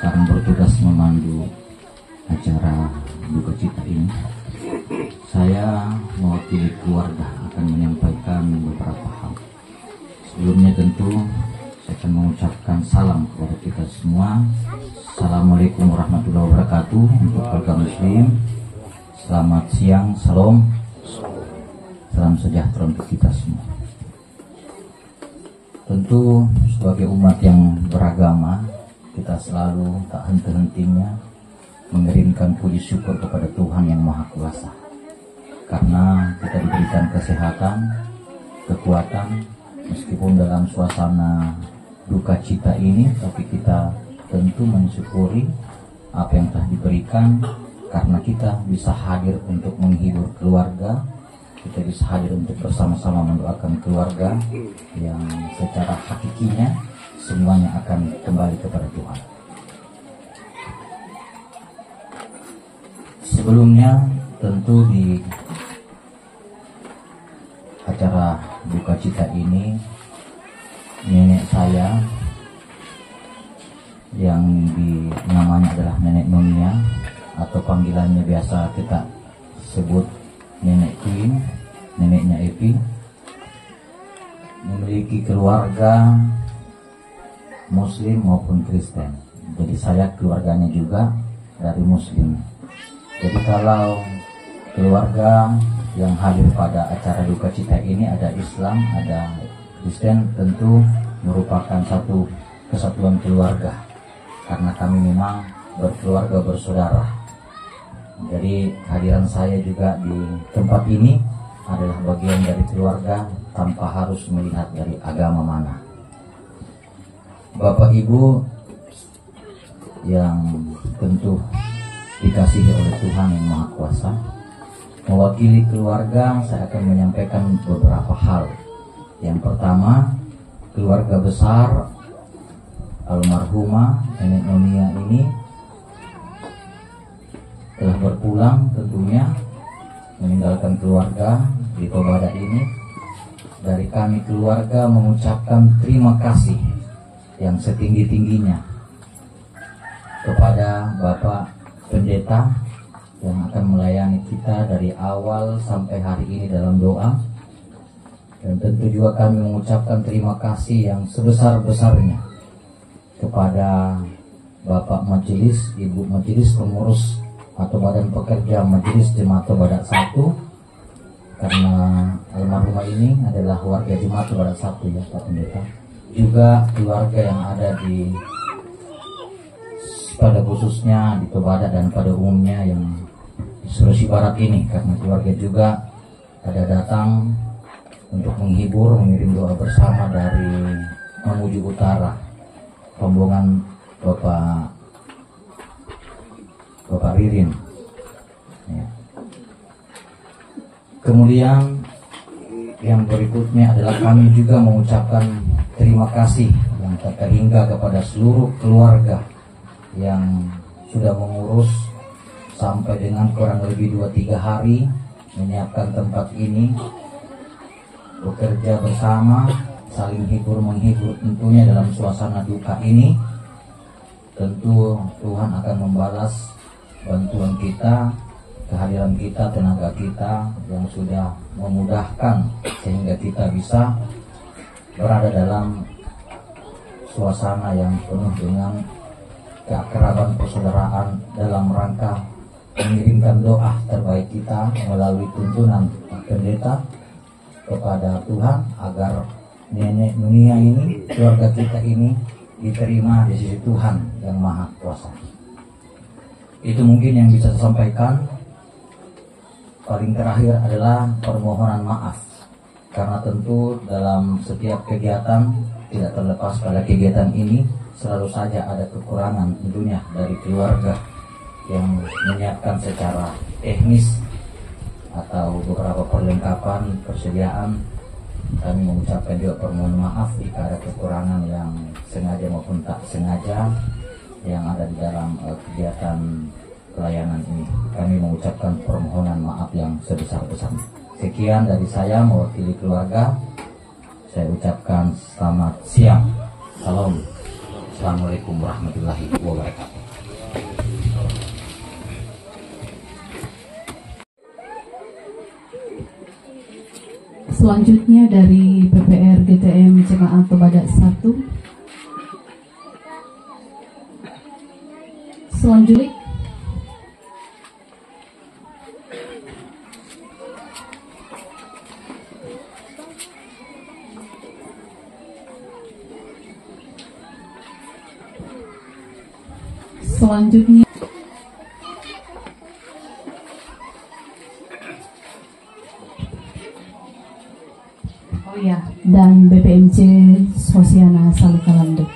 sekarang bertugas memandu acara duka cita ini. Saya mewakili keluarga akan menyampaikan beberapa hal. Sebelumnya tentu saya akan mengucapkan salam kepada kita semua. Assalamualaikum warahmatullahi wabarakatuh untuk keluarga muslim. Selamat siang, salam sejahtera untuk kita semua. Tentu sebagai umat yang beragama, kita selalu tak henti-hentinya mengirimkan puji syukur kepada Tuhan yang Maha Kuasa, karena kita diberikan kesehatan, kekuatan, meskipun dalam suasana duka cita ini, tapi kita tentu mensyukuri apa yang telah diberikan, karena kita bisa hadir untuk menghibur keluarga, kita bisa hadir untuk bersama-sama mendoakan keluarga yang secara hakikinya semuanya akan kembali kepada Tuhan. Sebelumnya tentu di acara duka cita ini, nenek saya yang namanya adalah Nenek Nonia, atau panggilannya biasa kita sebut Nenek Queen, neneknya Epi, memiliki keluarga Muslim maupun Kristen. Jadi saya keluarganya juga dari Muslim. Jadi kalau keluarga yang hadir pada acara duka cita ini ada Islam, ada Kristen, tentu merupakan satu kesatuan keluarga, karena kami memang berkeluarga bersaudara. Jadi kehadiran saya juga di tempat ini adalah bagian dari keluarga tanpa harus melihat dari agama mana. Bapak Ibu yang tentu dikasihi oleh Tuhan yang Maha Kuasa, mewakili keluarga saya akan menyampaikan beberapa hal. Yang pertama, keluarga besar almarhumah Nenek Nonia ini telah berpulang, tentunya meninggalkan keluarga di Tobada ini. Dari kami keluarga mengucapkan terima kasih yang setinggi-tingginya kepada Bapak Pendeta yang akan melayani kita dari awal sampai hari ini dalam doa. Dan tentu juga kami mengucapkan terima kasih yang sebesar-besarnya kepada Bapak Majelis, Ibu Majelis Pengurus atau Badan Pekerja Majelis Jemaat Tobadak 1, karena almarhumah ini adalah warga Jemaat Tobadak 1 ya Pak Pendeta. Juga keluarga yang ada di pada khususnya di Tobadak dan pada umumnya yang di Sulawesi Barat ini, karena keluarga juga ada datang untuk menghibur, mengirim doa bersama dari Mamuju Utara, rombongan Bapak Ririn ya. Kemudian yang berikutnya adalah kami juga mengucapkan terima kasih yang tak terhingga kepada seluruh keluarga yang sudah mengurus sampai dengan kurang lebih 2-3 hari menyiapkan tempat ini, bekerja bersama, saling hibur menghibur tentunya dalam suasana duka ini. Tentu Tuhan akan membalas bantuan kita, kehadiran kita, tenaga kita yang sudah memudahkan sehingga kita bisa berada dalam suasana yang penuh dengan keakraban persaudaraan dalam rangka mengirimkan doa terbaik kita melalui tuntunan pendeta kepada Tuhan agar Nenek Nonia ini, keluarga kita ini diterima di sisi Tuhan yang Maha Kuasa. Itu mungkin yang bisa saya sampaikan. Paling terakhir adalah permohonan maaf, karena tentu dalam setiap kegiatan, tidak terlepas pada kegiatan ini, selalu saja ada kekurangan tentunya dari keluarga yang menyiapkan secara teknis atau beberapa perlengkapan persediaan. Kami mengucapkan juga permohonan maaf jika ada kekurangan yang sengaja maupun tak sengaja yang ada di dalam kegiatan pelayanan ini. Kami mengucapkan permohonan maaf yang sebesar-besarnya. Sekian dari saya mewakili keluarga. Saya ucapkan selamat siang. Salam Wassalamualaikum warahmatullahi wabarakatuh. Selanjutnya dari PPR GTM Jemaat Tobadak 1. Selanjutnya dan BPMC Sosiana Salukalando.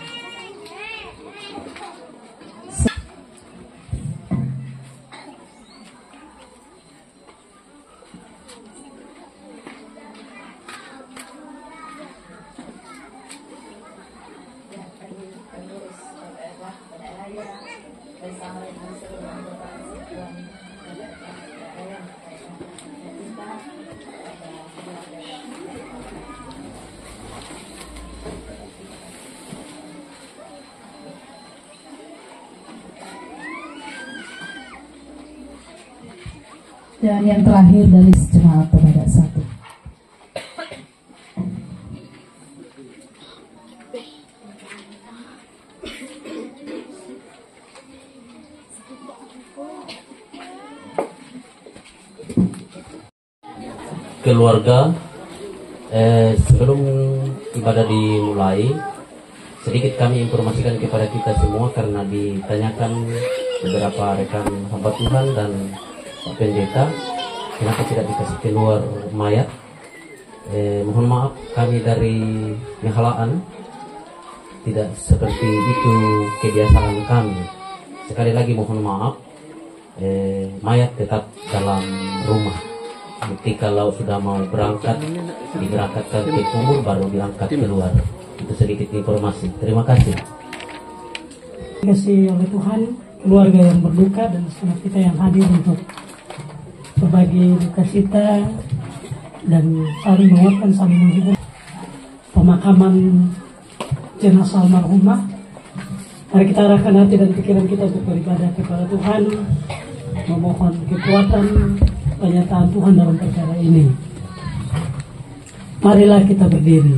Dan yang terakhir dari Jemaat Tobadak 1. Keluarga, sebelum ibadah dimulai, sedikit kami informasikan kepada kita semua karena ditanyakan beberapa rekan hamba Tuhan dan Pak Pendeta, kenapa tidak dikasih keluar mayat. Mohon maaf, kami dari Ngehalaan tidak seperti itu kebiasaan kami. Sekali lagi mohon maaf, mayat tetap dalam rumah. Nanti kalau sudah mau berangkat, diberangkatkan ke kubur baru diangkat keluar. Itu sedikit informasi. Terima kasih. Terima kasih oleh Tuhan, keluarga yang berduka dan saudara kita yang hadir untuk berbagi duka cita dan saling menguatkan, saling menghibur. Pemakaman jenazah almarhumah. Mari kita arahkan hati dan pikiran kita untuk beribadah kepada Tuhan, memohon kekuatan penyertaan Tuhan dalam perkara ini. Marilah kita berdiri.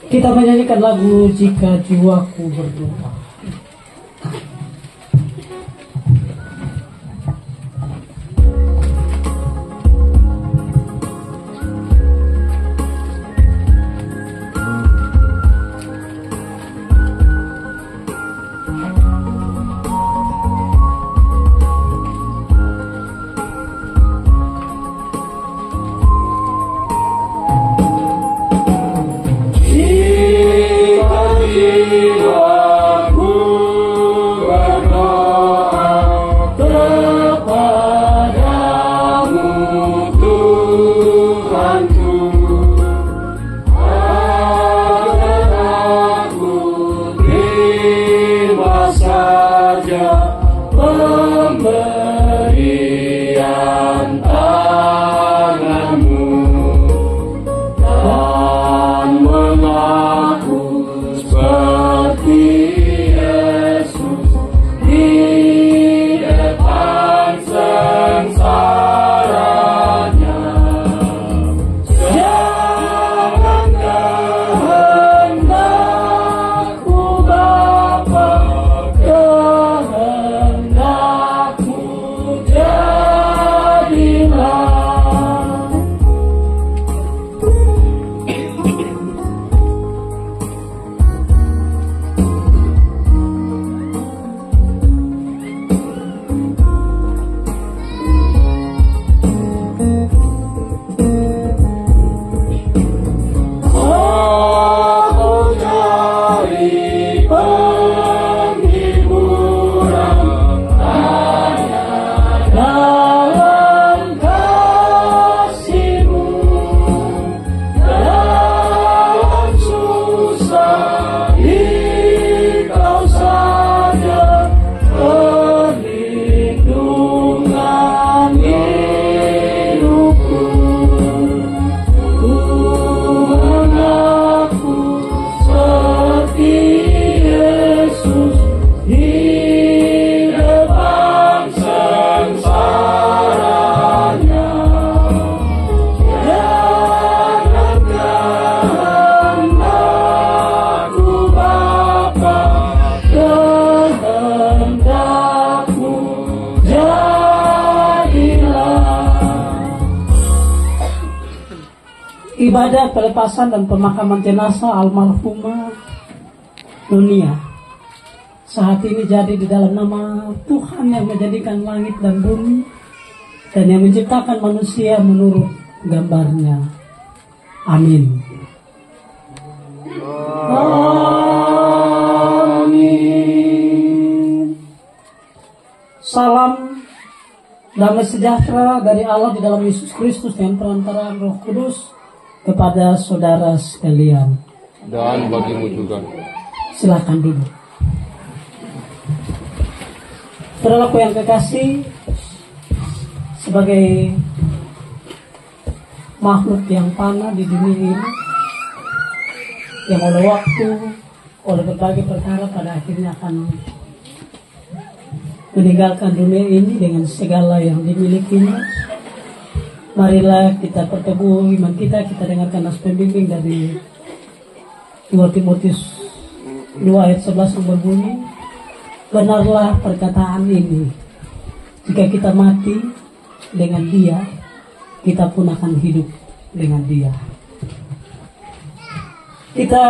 Kita menyanyikan lagu Jika Jiwaku Berduka. Jika jiwaku ibadat pelepasan dan pemakaman jenazah almarhumah Nunia saat ini jadi di dalam nama Tuhan yang menjadikan langit dan bumi dan yang menciptakan manusia menurut gambarnya. Amin. Amin. Salam damai sejahtera dari Allah di dalam Yesus Kristus dan perantaraan Roh Kudus kepada saudara sekalian. Dan bagimu juga. Silakan duduk. Saudaraku yang kekasih, sebagai makhluk yang fana di dunia ini, yang oleh waktu, oleh berbagai perkara pada akhirnya akan meninggalkan dunia ini dengan segala yang dimilikinya. Marilah kita pertemukan iman kita dengarkan nas pembimbing dari 2 Timotius 2 ayat 11 yang berbunyi, benarlah perkataan ini, jika kita mati dengan Dia, kita pun akan hidup dengan Dia. Kita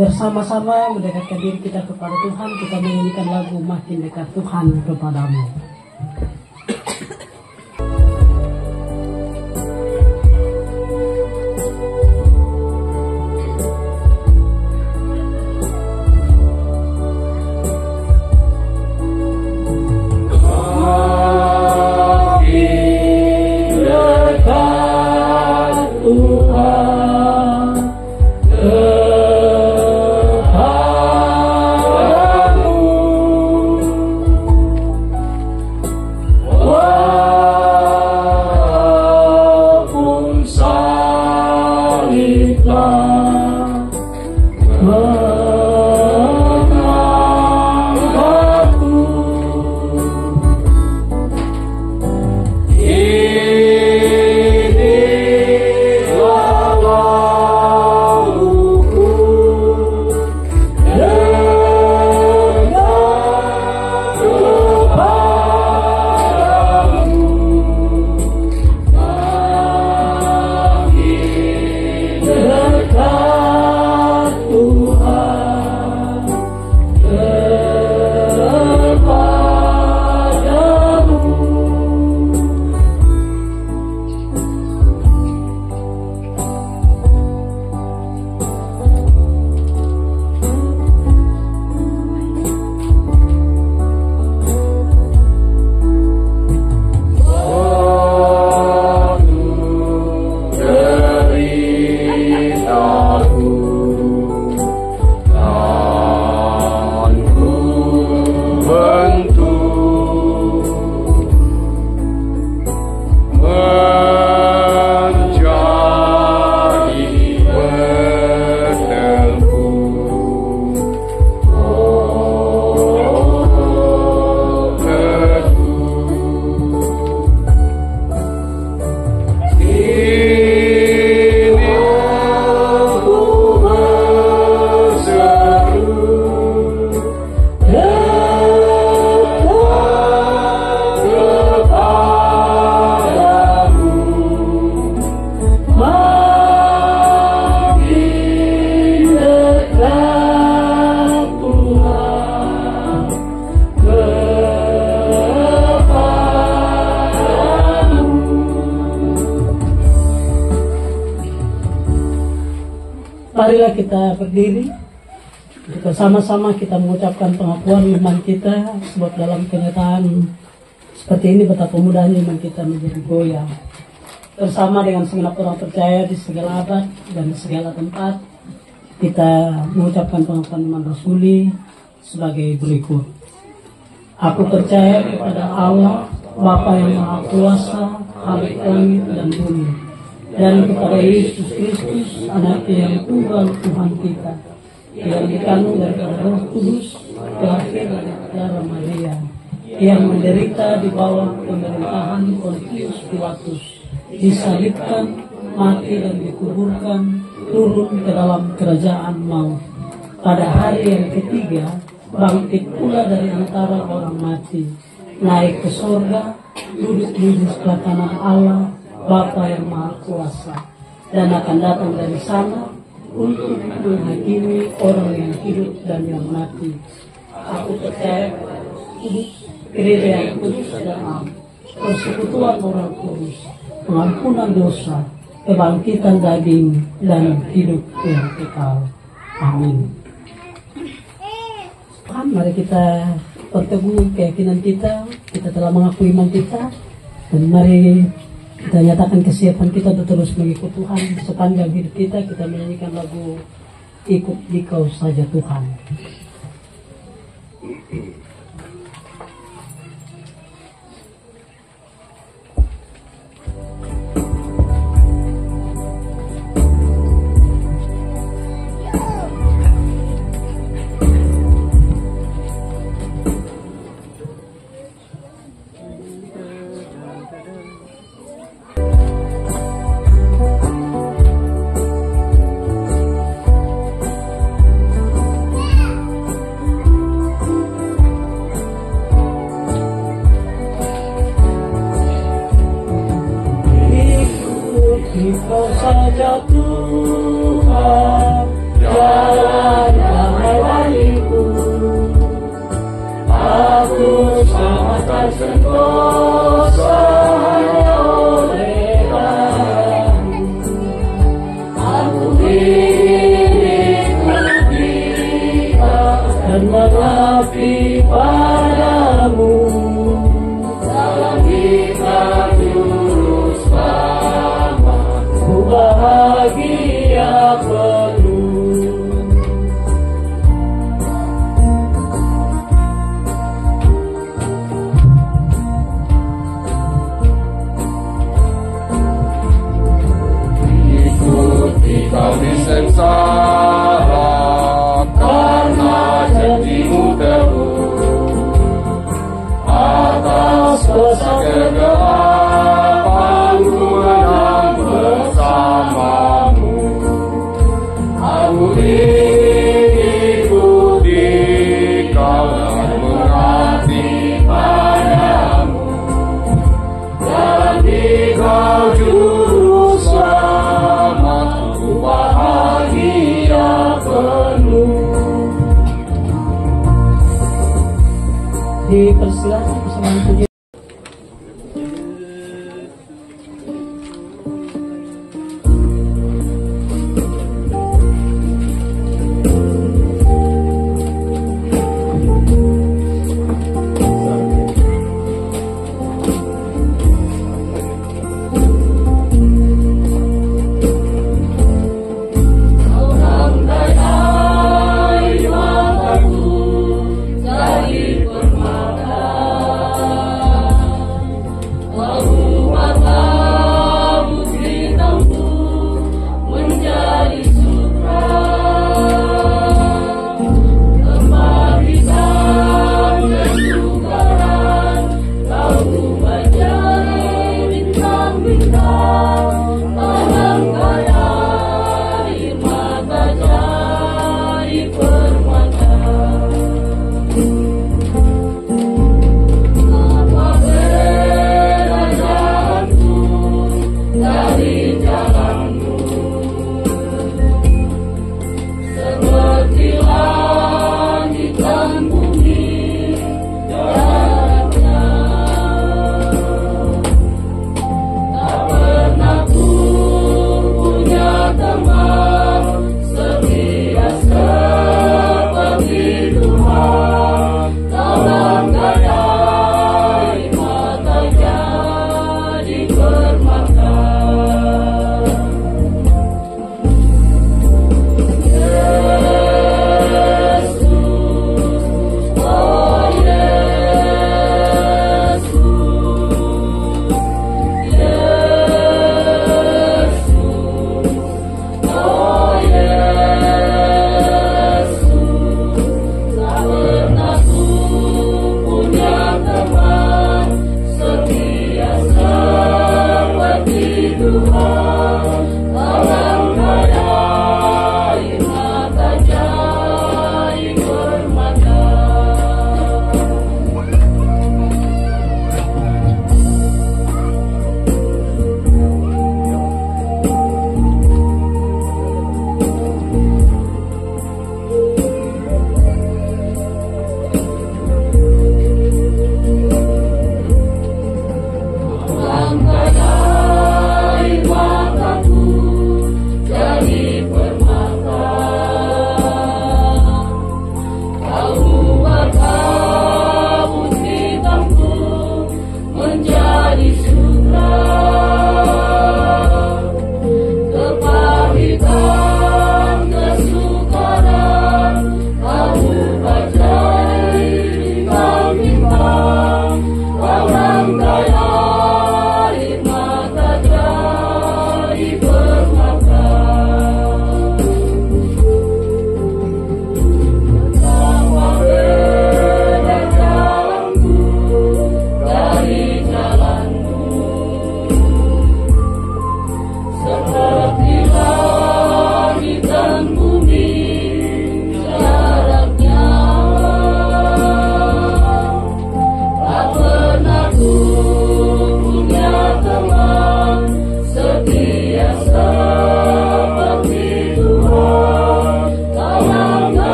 bersama-sama mendekatkan diri kita kepada Tuhan. Kita menyanyikan lagu Makin Dekat Tuhan Kepadamu. Marilah kita berdiri, bersama-sama kita mengucapkan pengakuan iman kita, sebab dalam kenyataan seperti ini betapa mudahnya iman kita menjadi goyah. Bersama dengan segenap orang percaya di segala abad dan segala tempat, kita mengucapkan pengakuan iman rasuli sebagai berikut. Aku percaya kepada Allah, Bapa yang Maha Kuasa, Khalik langit dan bumi, dan kepada Yesus Kristus, Anaknya yang tunggal Tuhan kita, yang dikandung daripada Roh Kudus, lahir dari darah Maria, yang menderita di bawah pemerintahan Pontius Pilatus, disalibkan, mati dan dikuburkan, turun ke dalam kerajaan maut. Pada hari yang ketiga, bangkit pula dari antara orang mati, naik ke sorga, duduk di sebelah kanan Allah, Bapa yang Maha Kuasa, dan akan datang dari sana untuk menghakimi orang yang hidup dan yang mati. Aku percaya gereja yang kudus dan am, persekutuan orang kudus, pengampunan dosa, kebangkitan daging, dan hidup yang kekal. Amin. Tuhan, mari kita berteguh keyakinan kita telah mengakui iman kita, dan mari kita nyatakan kesiapan kita untuk terus mengikut Tuhan sepanjang hidup kita. Kita menyanyikan lagu Ikut Dikau Saja Tuhan. Dikau saja Tuhan, jalan damai bagiku. Aku sangat tersentosa oleh Kamu. Aku ikut Dia dan mengabdi padamu. Dalam kita juru selamat, ku bahagia penuh. Ikuti kau di sengsara, karena janjimu teguh. Atas kuasa kegelapanku menang bersamamu. Aku ikuti kau dan mengabdi padamu. Dan di kau juru selamat, ku bahagia penuh. Dipersilakan bersama puji. Dari permata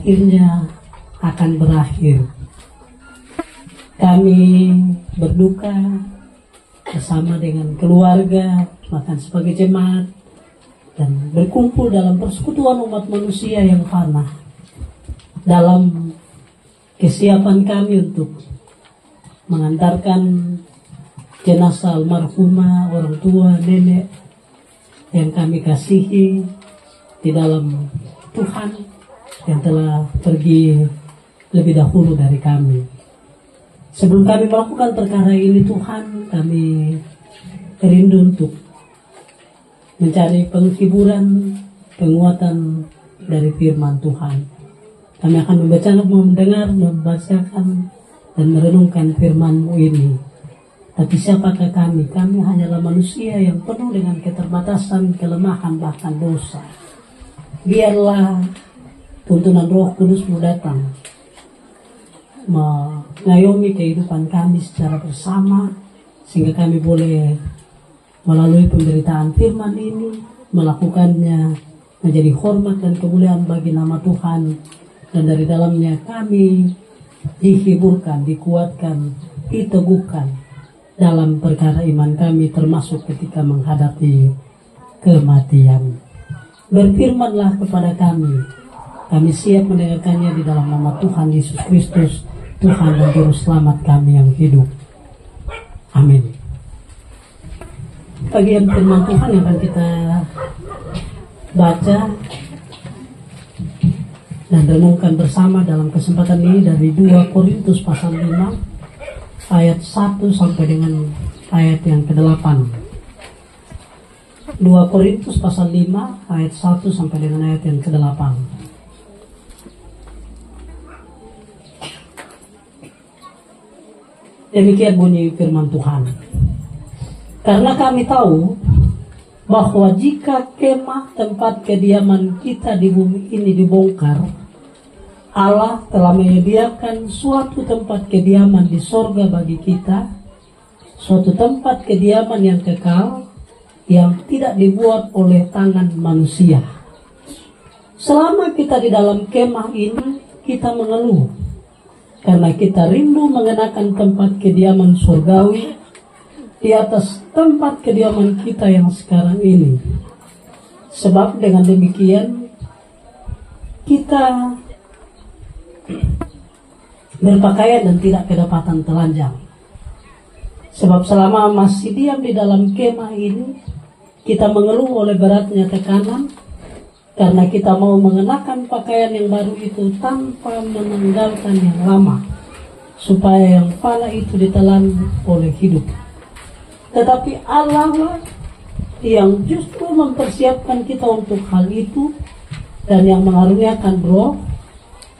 akhirnya akan berakhir. Kami berduka bersama dengan keluarga, bahkan sebagai jemaat, dan berkumpul dalam persekutuan umat manusia yang fana dalam kesiapan kami untuk mengantarkan jenazah almarhumah orang tua, nenek yang kami kasihi di dalam Tuhan yang telah pergi lebih dahulu dari kami. Sebelum kami melakukan perkara ini, Tuhan, kami rindu untuk mencari penghiburan, penguatan dari firman Tuhan. Kami akan mendengar, membacakan, dan merenungkan firman-Mu ini. Tapi siapakah kami? Kami hanyalah manusia yang penuh dengan keterbatasan, kelemahan, bahkan dosa. Biarlah tuntunan Roh Kudus-Mu datang mengayomi kehidupan kami secara bersama, sehingga kami boleh melalui pemberitaan firman ini melakukannya menjadi hormat dan kemuliaan bagi nama Tuhan, dan dari dalamnya kami dihiburkan, dikuatkan, diteguhkan dalam perkara iman kami, termasuk ketika menghadapi kematian. Berfirmanlah kepada kami. Kami siap mendengarkannya di dalam nama Tuhan Yesus Kristus, Tuhan dan Juru Selamat kami yang hidup. Amin. Bagian firman Tuhan yang akan kita baca dan renungkan bersama dalam kesempatan ini dari 2 Korintus pasal 5 ayat 1 sampai dengan ayat yang ke-8. 2 Korintus pasal 5 ayat 1 sampai dengan ayat yang ke-8. Demikian bunyi firman Tuhan. Karena kami tahu bahwa jika kemah tempat kediaman kita di bumi ini dibongkar, Allah telah menyediakan suatu tempat kediaman di sorga bagi kita, suatu tempat kediaman yang kekal, yang tidak dibuat oleh tangan manusia. Selama kita di dalam kemah ini, kita mengeluh, karena kita rindu mengenakan tempat kediaman surgawi di atas tempat kediaman kita yang sekarang ini. Sebab dengan demikian kita berpakaian dan tidak kedapatan telanjang. Sebab selama masih diam di dalam kemah ini, kita mengeluh oleh beratnya tekanan, karena kita mau mengenakan pakaian yang baru itu tanpa meninggalkan yang lama, supaya yang fana itu ditelan oleh hidup. Tetapi Allah yang justru mempersiapkan kita untuk hal itu, dan yang mengaruniakan Roh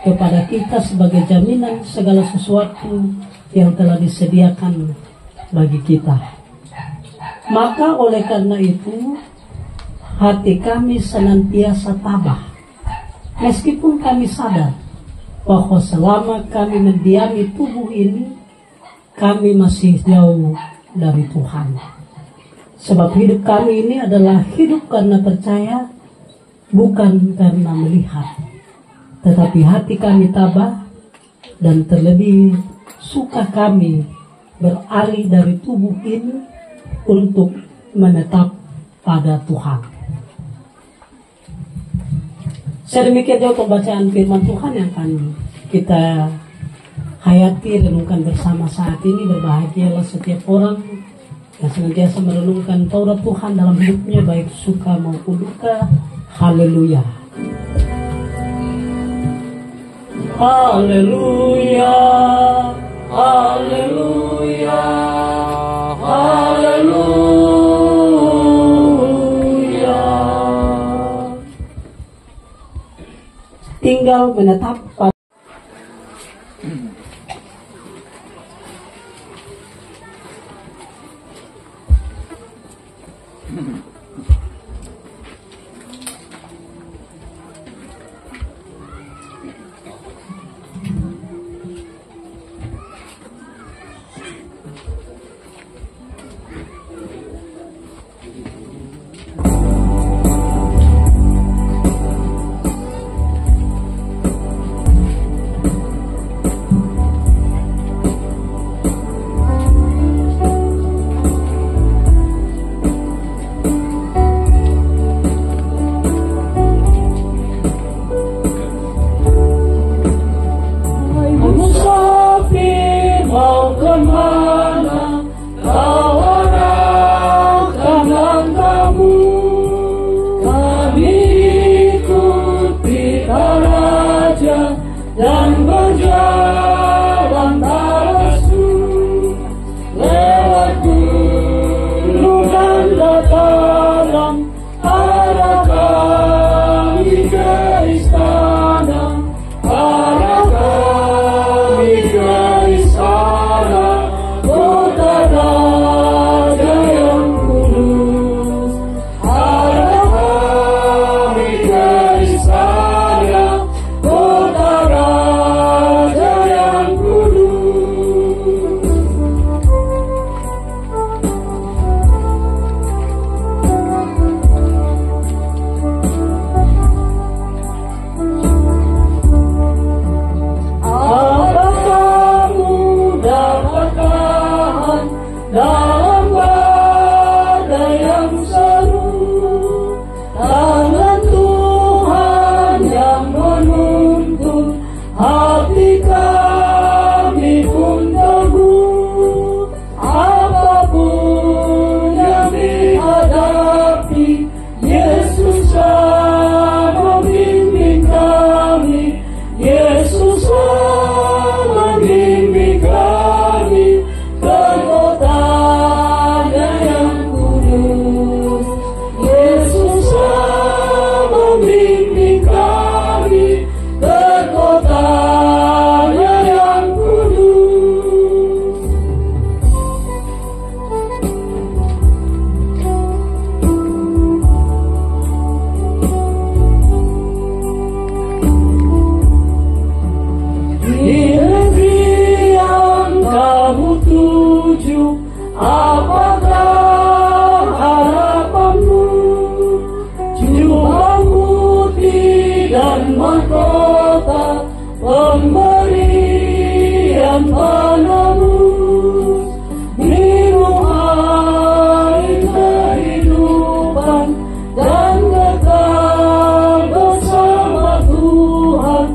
kepada kita sebagai jaminan segala sesuatu yang telah disediakan bagi kita. Maka oleh karena itu, hati kami senantiasa tabah, meskipun kami sadar bahwa selama kami mendiami tubuh ini, kami masih jauh dari Tuhan. Sebab hidup kami ini adalah hidup karena percaya, bukan karena melihat. Tetapi hati kami tabah, dan terlebih suka kami beralih dari tubuh ini untuk menetap pada Tuhan. Sedemikian jauh pembacaan firman Tuhan yang akan kita hayati, renungkan bersama saat ini. Berbahagialah setiap orang yang senantiasa merenungkan Taurat Tuhan dalam hidupnya, baik suka maupun duka. Haleluya. Haleluya. Haleluya. Haleluya. Tinggal menetap pada sekarang arah kami ke istana, arah kami ke istana, kota raja yang kudus. Arah kami ke istana, kota raja yang kudus. Apa kamu dapat tahan dalam badai yang seru? Tangan Tuhan yang menuntun hati kami pun teguh. Apapun yang dihadapi, Yesuslah membimbing kami. Yesuslah membimbing kami ke kotanya yang kudus. Yesuslah membimbing kami ke kotanya yang kudus. Di negeri yang kamu tuju, apakah harapanmu? Jubah putih dan mahkota, pemberian penebus. Minum air kehidupan dan kekal bersama Tuhan,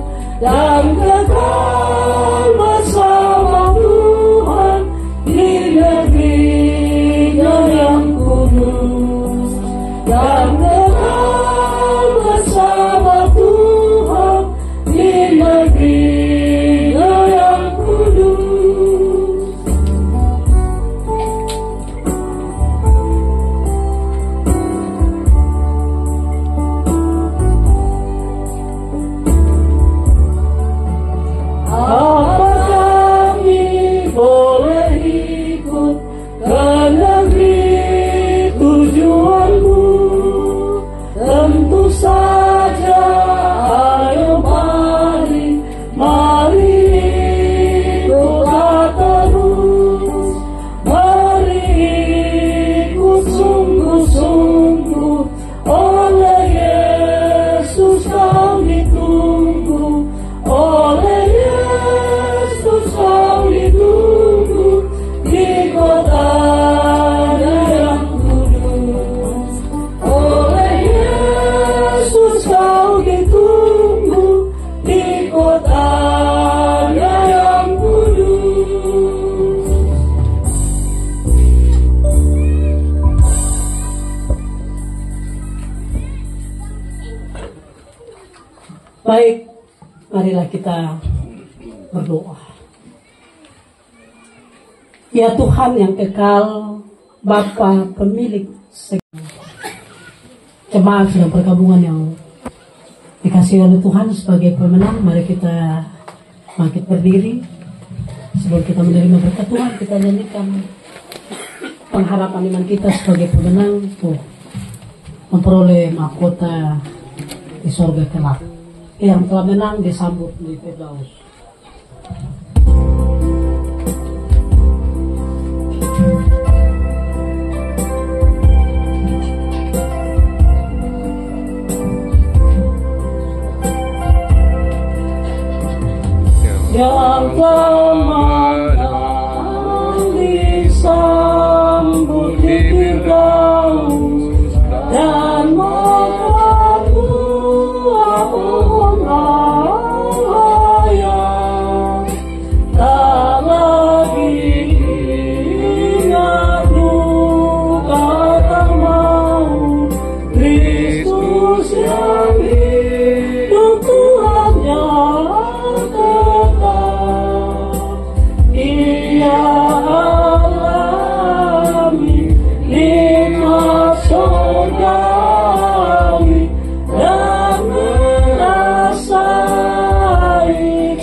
dan kekal bersama Tuhan di negerinya yang kudus, dan kekal bersama Tuhan di negerinya yang kudus. Apa kami boleh ikut ke negeri tujuanmu? Tentu saja, ayo mari, mari ikutlah terus. Mari ikut sungguh-sungguh, oleh Yesus kami tunggu. Oleh Yesus kami tunggu di kotanya yang kudus. Oleh Yesus kami tunggu di kotanya yang kudus. Baik, marilah kita berdoa. Ya Tuhan yang kekal, Bapa pemilik segala jemaat sedang perkabungan yang dikasih oleh Tuhan sebagai pemenang, mari kita bangkit berdiri. Sebelum kita menerima berkat Tuhan, kita nyanyikan pengharapan iman kita sebagai pemenang untuk memperoleh mahkota di sorga kelak. Yang telah menang disambut di Firdaus. Yang kemenang disambut di Firdaus, dan mengatakan Tuhan yang kekal. mengetahui dan merasai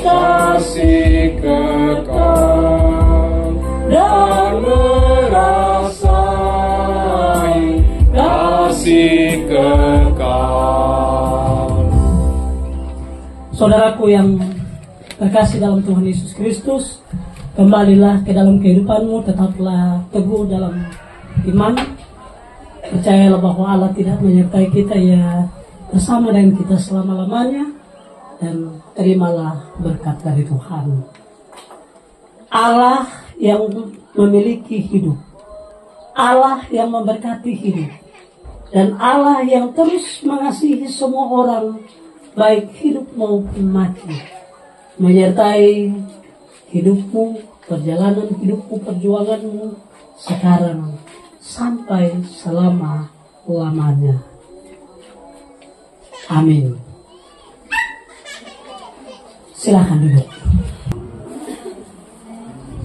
kasih kekal dan merasai kasih kekal. Saudaraku yang terkasih dalam Tuhan Yesus Kristus, kembalilah ke dalam kehidupanmu, tetaplah teguh dalam iman. Percayalah bahwa Allah tidak menyertai kita, ya bersama dengan kita selama-lamanya, dan terimalah berkat dari Tuhan. Allah yang memiliki hidup, Allah yang memberkati hidup, dan Allah yang terus mengasihi semua orang, baik hidup maupun mati, menyertai hidupmu, perjalanan hidupmu, perjuanganmu sekarang sampai selama-lamanya. Amin. Silahkan duduk.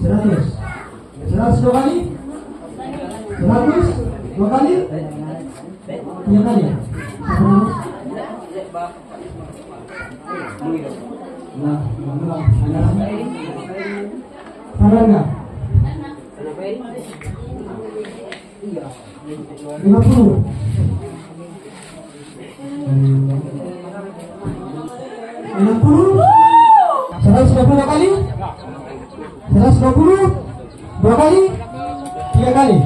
100 dua kali, 100 dua kali, 3 kali. Harga 50. 120 kali, 120 2 kali, 3 kali.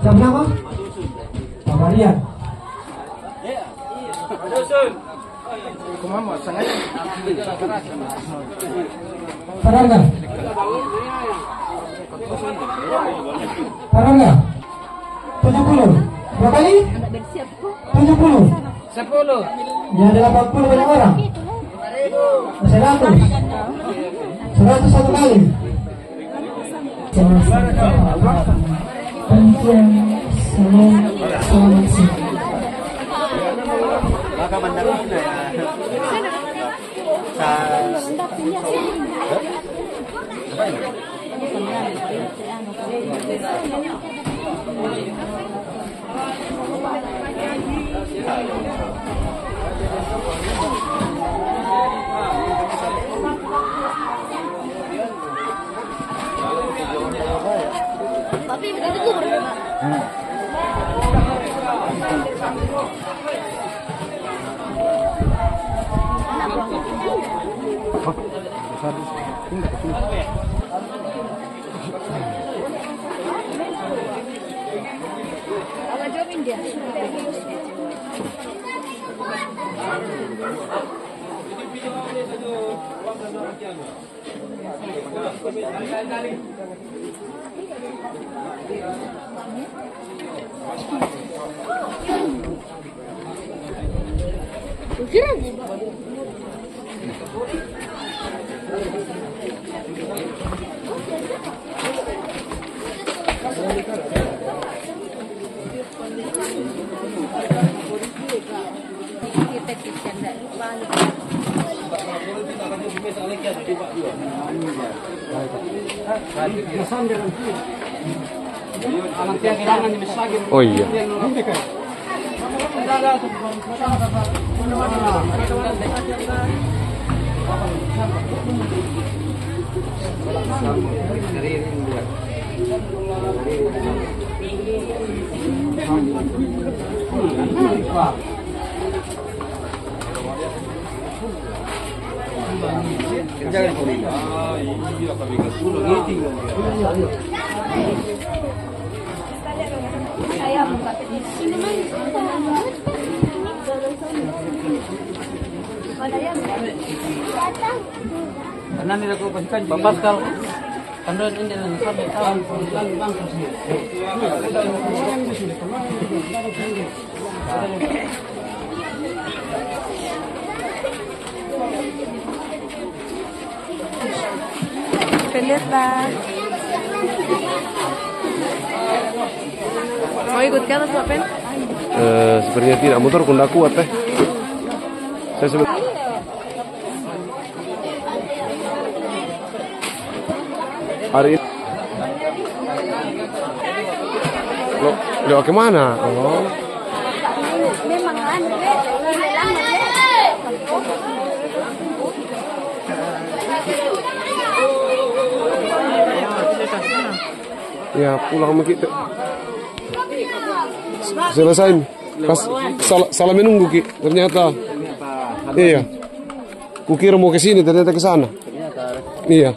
Siapa nama? Pak Marian. Harga 70 2 kali, 70 10. Jadi 80 banyak orang. 100 101 kali. Tapi begitu tuh berdua. Kalau jawabin dia. Oh iya. Karena nila ko pasikan Pascal. Kandoan ini lang sabi tahun lang Feliz lah. Mau ikut ke atas Bapen? Sepertinya tidak, motor ku ndak kuat teh. Saya sebut hari ini. Lo kemana? Oh. Ya pulang sama kita. Selesai. Pas salah menunggu Ki. Ternyata. Iya. Kukira mau ke sini ternyata ke sana. Iya.